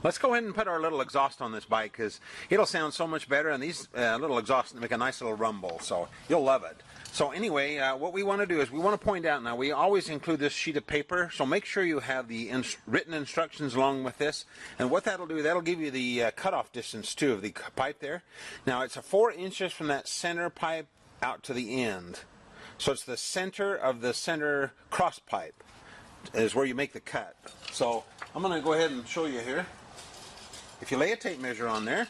Let's go ahead and put our little exhaust on this bike because it'll sound so much better, and these little exhausts make a nice little rumble, so you'll love it. So anyway, what we want to do is we want to point out now, we always include this sheet of paper, so make sure you have the written instructions along with this. And what that'll do, that'll give you the cutoff distance too of the pipe there. Now it's 4 inches from that center pipe out to the end. So it's the center of the center cross pipe is where you make the cut. So I'm going to go ahead and show you here. If you lay a tape measure on there,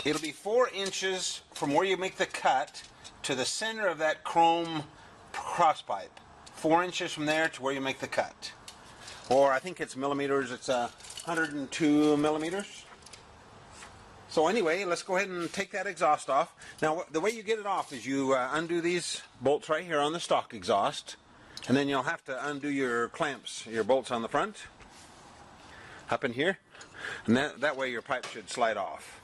it'll be 4 inches from where you make the cut to the center of that chrome cross pipe. 4 inches from there to where you make the cut. Or I think it's millimeters, it's 102 millimeters. So anyway, let's go ahead and take that exhaust off. Now the way you get it off is you undo these bolts right here on the stock exhaust, and then you'll have to undo your clamps, your bolts on the front, up in here, and that way your pipe should slide off.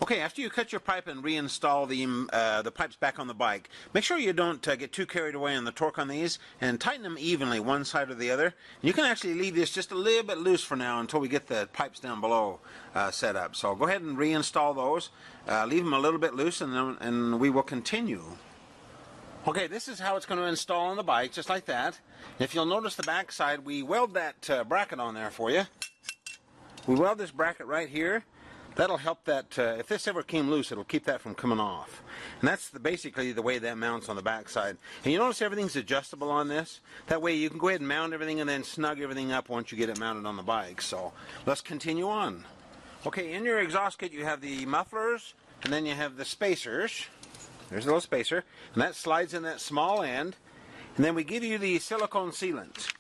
Okay, after you cut your pipe and reinstall the pipes back on the bike, make sure you don't get too carried away on the torque on these, and tighten them evenly one side or the other. And you can actually leave this just a little bit loose for now until we get the pipes down below set up. So go ahead and reinstall those, leave them a little bit loose, and we will continue. Okay, this is how it's going to install on the bike, just like that. If you'll notice the back side, we weld that bracket on there for you. We weld this bracket right here. That'll help that, if this ever came loose, it'll keep that from coming off. And that's basically the way that mounts on the back side. And you notice everything's adjustable on this? That way you can go ahead and mount everything and then snug everything up once you get it mounted on the bike. So let's continue on. Okay, in your exhaust kit you have the mufflers, and then you have the spacers. There's a little spacer, and that slides in that small end. And then we give you the silicone sealant.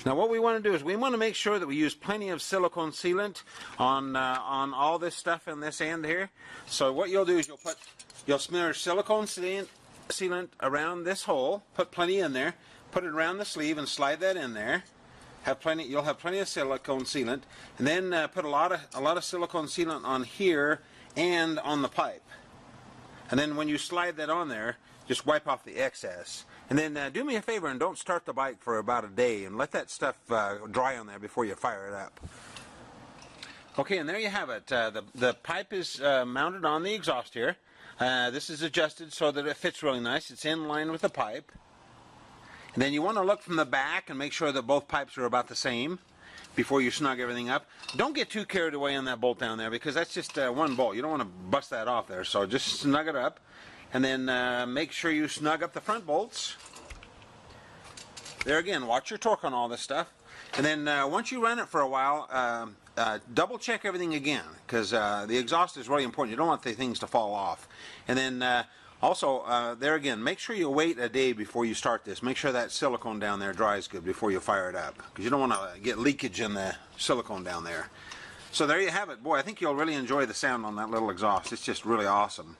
Now what we want to do is we want to make sure that we use plenty of silicone sealant on all this stuff in this end here. So what you'll do is you'll smear silicone sealant around this hole, put plenty in there, put it around the sleeve and slide that in there. You'll have plenty of silicone sealant, and then put a lot of silicone sealant on here and on the pipe. And then when you slide that on there, just wipe off the excess. And then do me a favor and don't start the bike for about a day, and let that stuff dry on there before you fire it up. Okay, and there you have it. The pipe is mounted on the exhaust here. This is adjusted so that it fits really nice. It's in line with the pipe. And then you want to look from the back and make sure that both pipes are about the same before you snug everything up. Don't get too carried away on that bolt down there, because that's just one bolt. You don't want to bust that off there, so just snug it up. And then make sure you snug up the front bolts. There again, watch your torque on all this stuff. And then once you run it for a while, double check everything again, because the exhaust is really important. You don't want the things to fall off. And then also, there again, make sure you wait a day before you start this. Make sure that silicone down there dries good before you fire it up, because you don't want to get leakage in the silicone down there. So there you have it. Boy, I think you'll really enjoy the sound on that little exhaust. It's just really awesome.